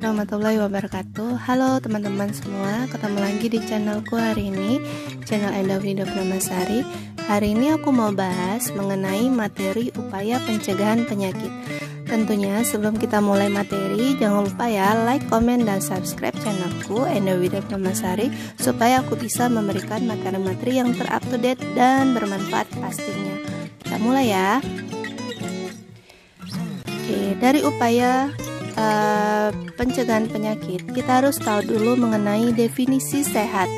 Warahmatullahi wabarakatuh. Halo teman-teman semua, ketemu lagi di channelku hari ini, channel Enda Frida Pramasari. Hari ini aku mau bahas mengenai materi upaya pencegahan penyakit. Tentunya sebelum kita mulai materi, jangan lupa ya like, komen, dan subscribe channelku Enda Frida Pramasari supaya aku bisa memberikan materi-materi yang ter-up-to-date dan bermanfaat pastinya. Kita mulai ya. Oke, dari upaya pencegahan penyakit, kita harus tahu dulu mengenai definisi sehat.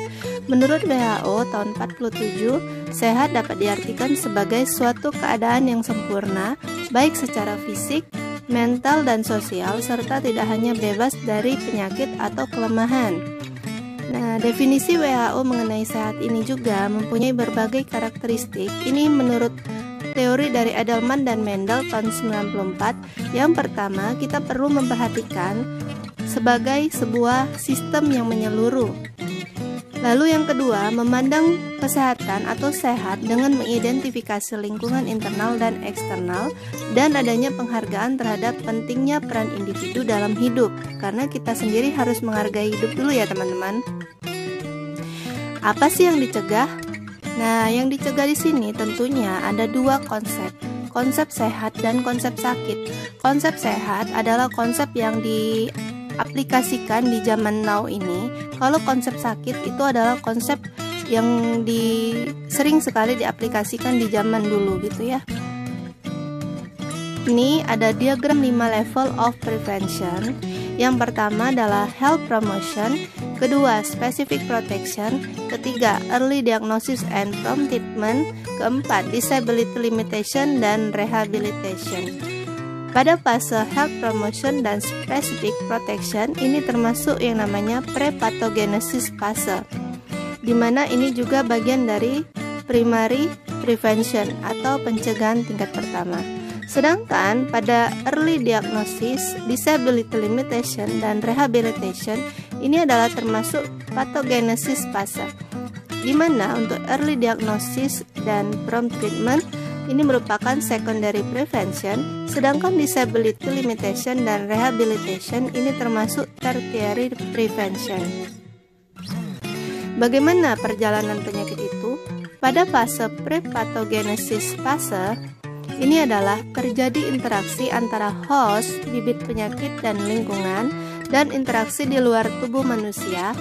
Menurut WHO tahun 47, sehat dapat diartikan sebagai suatu keadaan yang sempurna, baik secara fisik, mental, dan sosial, serta tidak hanya bebas dari penyakit atau kelemahan. Nah, definisi WHO mengenai sehat ini juga mempunyai berbagai karakteristik. Ini menurut teori dari Edelman dan Mendel tahun 94. Yang pertama, kita perlu memperhatikan sebagai sebuah sistem yang menyeluruh. Lalu yang kedua, memandang kesehatan atau sehat dengan mengidentifikasi lingkungan internal dan eksternal dan adanya penghargaan terhadap pentingnya peran individu dalam hidup. Karena kita sendiri harus menghargai hidup dulu ya teman-teman. Apa sih yang dicegah? Nah, yang dicegah di sini tentunya ada dua konsep sehat dan konsep sakit. Konsep sehat adalah konsep yang diaplikasikan di zaman now ini. Kalau konsep sakit itu adalah konsep yang sering sekali diaplikasikan di zaman dulu gitu ya. Ini ada diagram 5 level of prevention. Yang pertama adalah health promotion, kedua specific protection, ketiga early diagnosis and prompt treatment, keempat disability limitation dan rehabilitation. Pada fase health promotion dan specific protection ini termasuk yang namanya pre-pathogenesis fase, dimana ini juga bagian dari primary prevention atau pencegahan tingkat pertama. Sedangkan pada early diagnosis, disability limitation, dan rehabilitation ini adalah termasuk pathogenesis fase, di mana untuk early diagnosis dan prompt treatment ini merupakan secondary prevention, sedangkan disability limitation dan rehabilitation ini termasuk tertiary prevention. Bagaimana perjalanan penyakit itu? Pada fase pre-pathogenesis fase, ini adalah terjadi interaksi antara host, bibit penyakit, dan lingkungan, dan interaksi di luar tubuh manusia,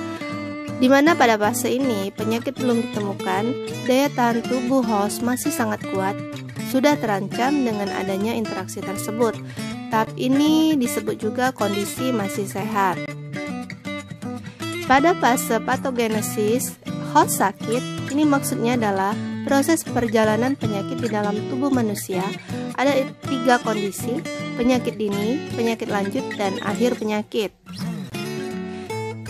di mana pada fase ini penyakit belum ditemukan, daya tahan tubuh host masih sangat kuat, sudah terancam dengan adanya interaksi tersebut. Tahap ini disebut juga kondisi masih sehat. Pada fase pathogenesis, host sakit, ini maksudnya adalah proses perjalanan penyakit di dalam tubuh manusia. Ada 3 kondisi: penyakit dini, penyakit lanjut, dan akhir penyakit.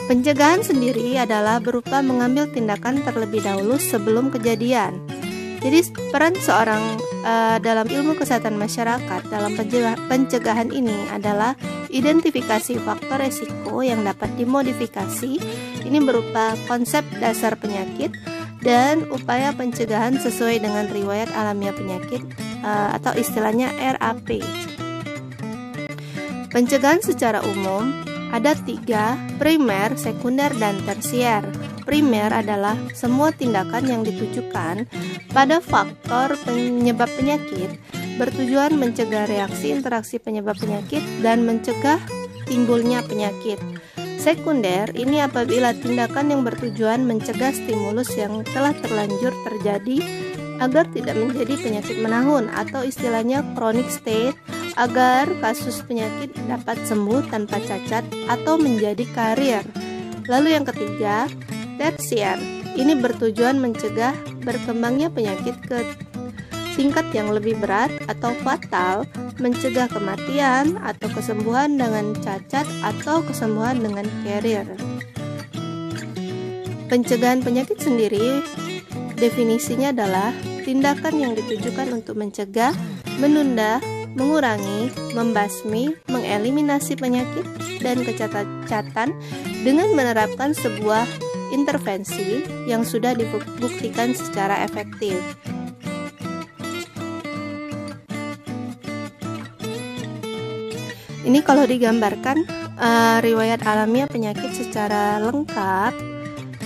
Pencegahan sendiri adalah berupa mengambil tindakan terlebih dahulu sebelum kejadian. Jadi peran seorang dalam ilmu kesehatan masyarakat dalam pencegahan ini adalah identifikasi faktor resiko yang dapat dimodifikasi. Ini berupa konsep dasar penyakit dan upaya pencegahan sesuai dengan riwayat alamiah penyakit atau istilahnya RAP. Pencegahan secara umum ada 3, primer, sekunder, dan tersier. Primer adalah semua tindakan yang ditujukan pada faktor penyebab penyakit, bertujuan mencegah reaksi interaksi penyebab penyakit dan mencegah timbulnya penyakit. Sekunder ini apabila tindakan yang bertujuan mencegah stimulus yang telah terlanjur terjadi agar tidak menjadi penyakit menahun atau istilahnya chronic state, agar kasus penyakit dapat sembuh tanpa cacat atau menjadi karier. Lalu yang ketiga, tersier. Ini bertujuan mencegah berkembangnya penyakit ke tingkat yang lebih berat atau fatal, mencegah kematian atau kesembuhan dengan cacat atau kesembuhan dengan karier. Pencegahan penyakit sendiri definisinya adalah tindakan yang ditujukan untuk mencegah, menunda, mengurangi, membasmi, mengeliminasi penyakit dan kecacatan dengan menerapkan sebuah intervensi yang sudah dibuktikan secara efektif. Ini kalau digambarkan riwayat alamiah penyakit secara lengkap.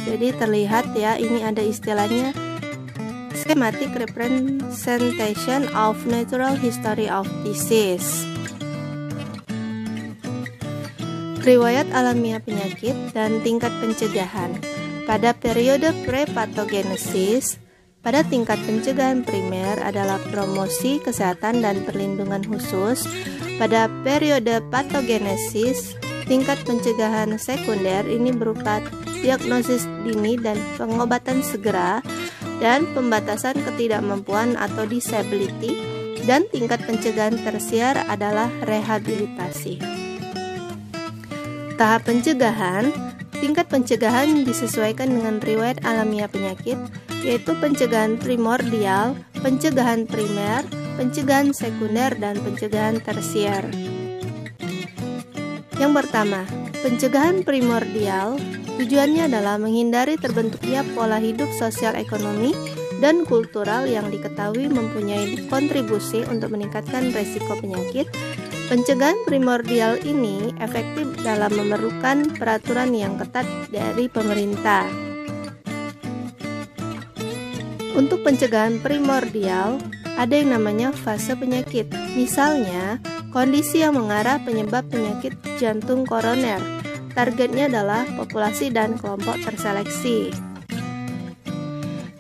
Jadi terlihat ya, ini ada istilahnya schematic representation of natural history of disease. Riwayat alamiah penyakit dan tingkat pencegahan. Pada periode prepatogenesis, pada tingkat pencegahan primer adalah promosi kesehatan dan perlindungan khusus. Pada periode patogenesis, tingkat pencegahan sekunder ini berupa diagnosis dini dan pengobatan segera dan pembatasan ketidakmampuan atau disability, dan tingkat pencegahan tersier adalah rehabilitasi. Tahap pencegahan. Tingkat pencegahan disesuaikan dengan riwayat alamiah penyakit, yaitu pencegahan primordial, pencegahan primer, pencegahan sekunder, dan pencegahan tersier. Yang pertama, pencegahan primordial tujuannya adalah menghindari terbentuknya pola hidup sosial ekonomi dan kultural yang diketahui mempunyai kontribusi untuk meningkatkan resiko penyakit. Pencegahan primordial ini efektif dalam memerlukan peraturan yang ketat dari pemerintah. Untuk pencegahan primordial, ada yang namanya fase penyakit. Misalnya, kondisi yang mengarah penyebab penyakit jantung koroner. Targetnya adalah populasi dan kelompok terseleksi.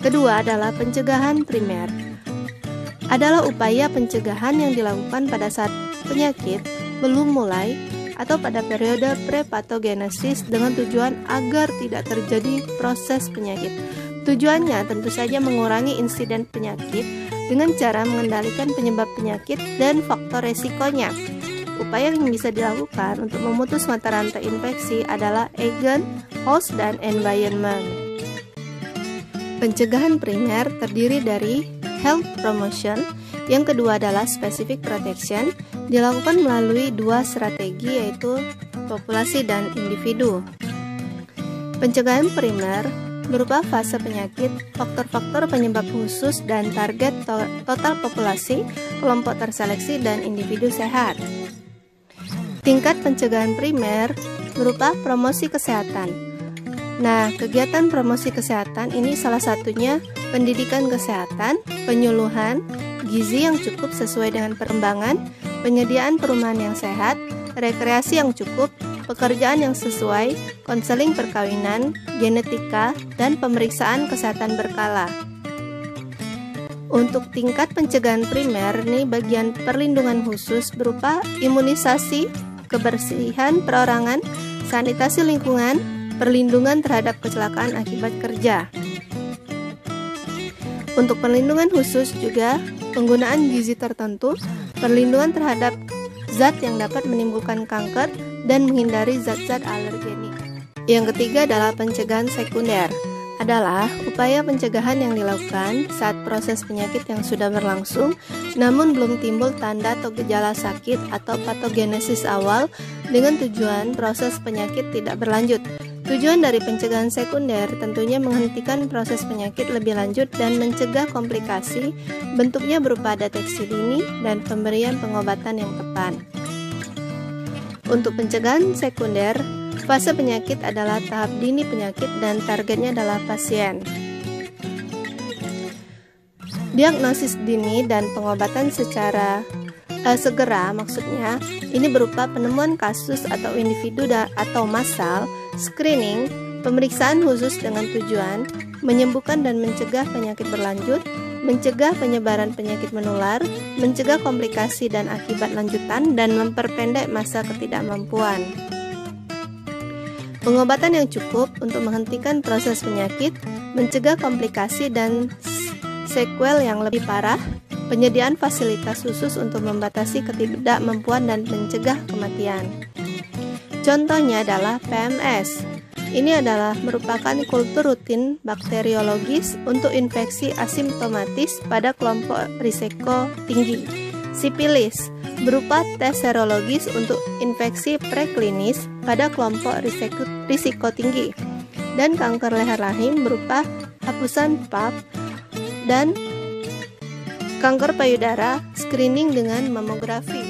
Kedua adalah pencegahan primer. Adalah upaya pencegahan yang dilakukan pada saat penyakit belum mulai atau pada periode prepatogenesis dengan tujuan agar tidak terjadi proses penyakit. Tujuannya tentu saja mengurangi insiden penyakit dengan cara mengendalikan penyebab penyakit dan faktor resikonya. Upaya yang bisa dilakukan untuk memutus mata rantai infeksi adalah agent, host, dan environment. Pencegahan primer terdiri dari health promotion, yang kedua adalah specific protection, dilakukan melalui dua strategi, yaitu populasi dan individu. Pencegahan primer berupa fase penyakit, faktor-faktor penyebab khusus, dan target total populasi, kelompok terseleksi, dan individu sehat. Tingkat pencegahan primer berupa promosi kesehatan. Nah, kegiatan promosi kesehatan ini salah satunya pendidikan kesehatan, penyuluhan, gizi yang cukup sesuai dengan perkembangan, penyediaan perumahan yang sehat, rekreasi yang cukup, pekerjaan yang sesuai, konseling perkawinan, genetika, dan pemeriksaan kesehatan berkala. Untuk tingkat pencegahan primer, nih bagian perlindungan khusus berupa imunisasi, kebersihan perorangan, sanitasi lingkungan, perlindungan terhadap kecelakaan akibat kerja. Untuk perlindungan khusus juga penggunaan gizi tertentu, perlindungan terhadap zat yang dapat menimbulkan kanker, dan menghindari zat-zat alergenik. Yang ketiga adalah pencegahan sekunder. Adalah upaya pencegahan yang dilakukan saat proses penyakit yang sudah berlangsung namun belum timbul tanda atau gejala sakit atau patogenesis awal dengan tujuan proses penyakit tidak berlanjut. Tujuan dari pencegahan sekunder tentunya menghentikan proses penyakit lebih lanjut dan mencegah komplikasi, bentuknya berupa deteksi dini dan pemberian pengobatan yang tepat. Untuk pencegahan sekunder, fase penyakit adalah tahap dini penyakit dan targetnya adalah pasien. Diagnosis dini dan pengobatan secara segera, maksudnya ini berupa penemuan kasus atau individu atau massal, screening, pemeriksaan khusus dengan tujuan menyembuhkan dan mencegah penyakit berlanjut, mencegah penyebaran penyakit menular, mencegah komplikasi dan akibat lanjutan, dan memperpendek masa ketidakmampuan. Pengobatan yang cukup untuk menghentikan proses penyakit, mencegah komplikasi dan sequel yang lebih parah, penyediaan fasilitas khusus untuk membatasi ketidakmampuan dan mencegah kematian. Contohnya adalah PMS. Ini adalah merupakan kultur rutin bakteriologis untuk infeksi asimptomatis pada kelompok risiko tinggi. Sipilis berupa tes serologis untuk infeksi preklinis pada kelompok risiko tinggi. Dan kanker leher rahim berupa hapusan pap, dan kanker payudara screening dengan mamografi.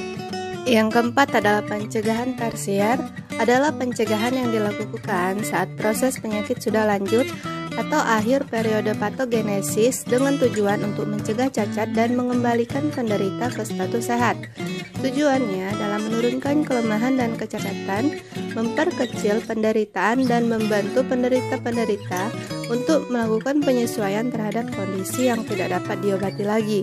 Yang keempat adalah pencegahan tersier. adalah pencegahan yang dilakukan saat proses penyakit sudah lanjut atau akhir periode patogenesis dengan tujuan untuk mencegah cacat dan mengembalikan penderita ke status sehat. Tujuannya adalah menurunkan kelemahan dan kecacatan, memperkecil penderitaan dan membantu penderita-penderita untuk melakukan penyesuaian terhadap kondisi yang tidak dapat diobati lagi.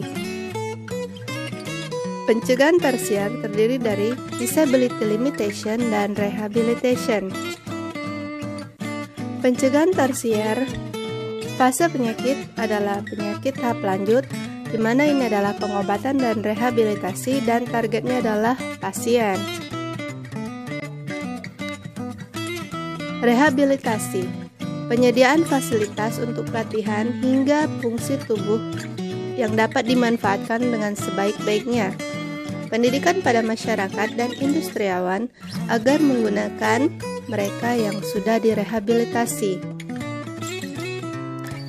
Pencegahan tersier terdiri dari disability limitation dan rehabilitation. Pencegahan tersier, fase penyakit adalah penyakit tahap lanjut, di mana ini adalah pengobatan dan rehabilitasi dan targetnya adalah pasien. Rehabilitasi, penyediaan fasilitas untuk pelatihan hingga fungsi tubuh yang dapat dimanfaatkan dengan sebaik-baiknya. Pendidikan pada masyarakat dan industriawan agar menggunakan mereka yang sudah direhabilitasi.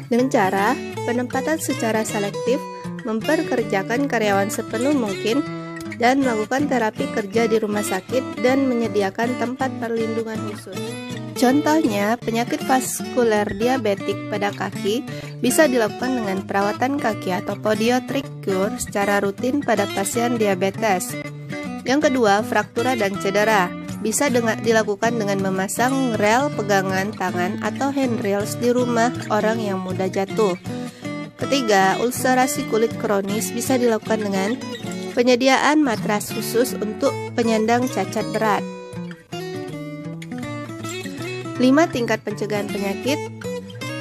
Dengan cara penempatan secara selektif, memperkerjakan karyawan sepenuh mungkin, dan melakukan terapi kerja di rumah sakit dan menyediakan tempat perlindungan khusus. Contohnya, penyakit vaskuler diabetik pada kaki bisa dilakukan dengan perawatan kaki atau podiatric cure secara rutin pada pasien diabetes. Yang kedua, fraktura dan cedera bisa dilakukan dengan memasang rel pegangan tangan atau handrails di rumah orang yang mudah jatuh. Ketiga, ulcerasi kulit kronis bisa dilakukan dengan penyediaan matras khusus untuk penyandang cacat berat. 5 tingkat pencegahan penyakit.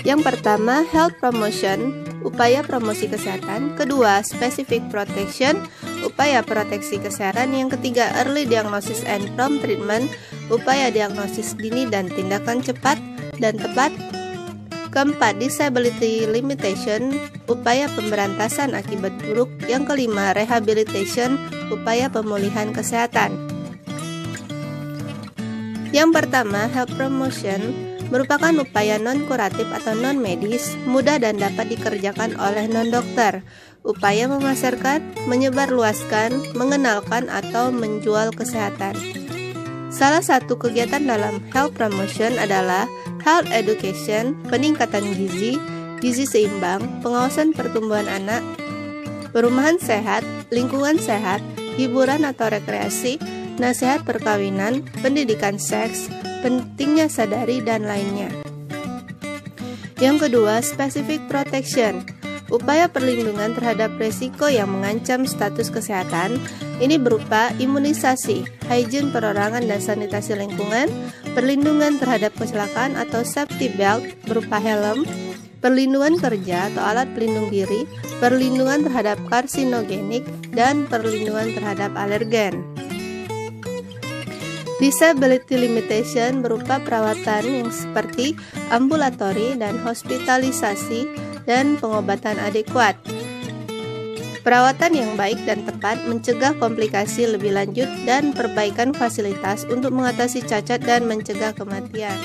Yang pertama, health promotion, upaya promosi kesehatan. Kedua, specific protection, upaya proteksi kesehatan. Yang ketiga, early diagnosis and prompt treatment, upaya diagnosis dini dan tindakan cepat dan tepat. Keempat, disability limitation, upaya pemberantasan akibat buruk. Yang kelima, rehabilitation, upaya pemulihan kesehatan. Yang pertama, health promotion merupakan upaya non-kuratif atau non-medis, mudah dan dapat dikerjakan oleh non-dokter. Upaya memasarkan, menyebarluaskan, mengenalkan, atau menjual kesehatan. Salah satu kegiatan dalam health promotion adalah health education, peningkatan gizi, gizi seimbang, pengawasan pertumbuhan anak, perumahan sehat, lingkungan sehat, hiburan atau rekreasi, nasihat perkawinan, pendidikan seks, pentingnya sadari, dan lainnya. Yang kedua, specific protection, upaya perlindungan terhadap risiko yang mengancam status kesehatan. Ini berupa imunisasi, hygiene perorangan dan sanitasi lingkungan, perlindungan terhadap kecelakaan atau safety belt berupa helm, perlindungan kerja atau alat pelindung diri, perlindungan terhadap karsinogenik, dan perlindungan terhadap alergen. Disability limitation berupa perawatan yang seperti ambulatori dan hospitalisasi dan pengobatan adekuat. Perawatan yang baik dan tepat mencegah komplikasi lebih lanjut dan perbaikan fasilitas untuk mengatasi cacat dan mencegah kematian.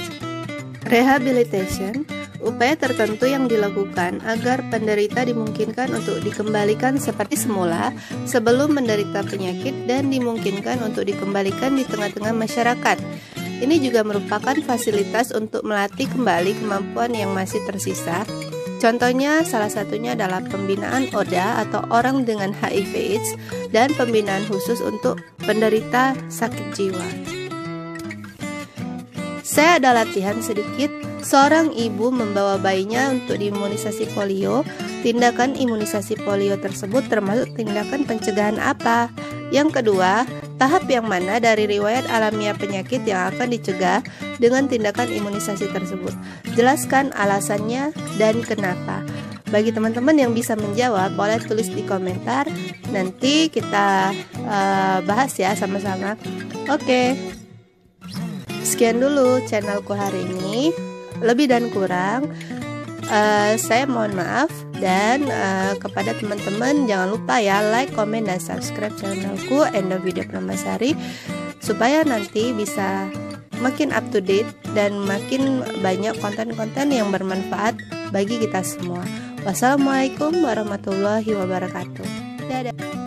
Rehabilitation, upaya tertentu yang dilakukan agar penderita dimungkinkan untuk dikembalikan seperti semula sebelum menderita penyakit dan dimungkinkan untuk dikembalikan di tengah-tengah masyarakat. Ini juga merupakan fasilitas untuk melatih kembali kemampuan yang masih tersisa. Contohnya, salah satunya adalah pembinaan ODA atau orang dengan HIV/AIDS dan pembinaan khusus untuk penderita sakit jiwa. Saya ada latihan sedikit. Seorang ibu membawa bayinya untuk diimunisasi polio. Tindakan imunisasi polio tersebut termasuk tindakan pencegahan apa? Yang kedua, tahap yang mana dari riwayat alamiah penyakit yang akan dicegah dengan tindakan imunisasi tersebut? Jelaskan alasannya dan kenapa. Bagi teman-teman yang bisa menjawab, boleh tulis di komentar. Nanti kita bahas ya sama-sama. Oke. Sekian dulu channelku hari ini. Lebih dan kurang saya mohon maaf. Dan kepada teman-teman jangan lupa ya like, komen, dan subscribe channelku Endo Video Pramasari supaya nanti bisa makin up to date dan makin banyak konten-konten yang bermanfaat bagi kita semua. Wassalamualaikum warahmatullahi wabarakatuh. Dadah.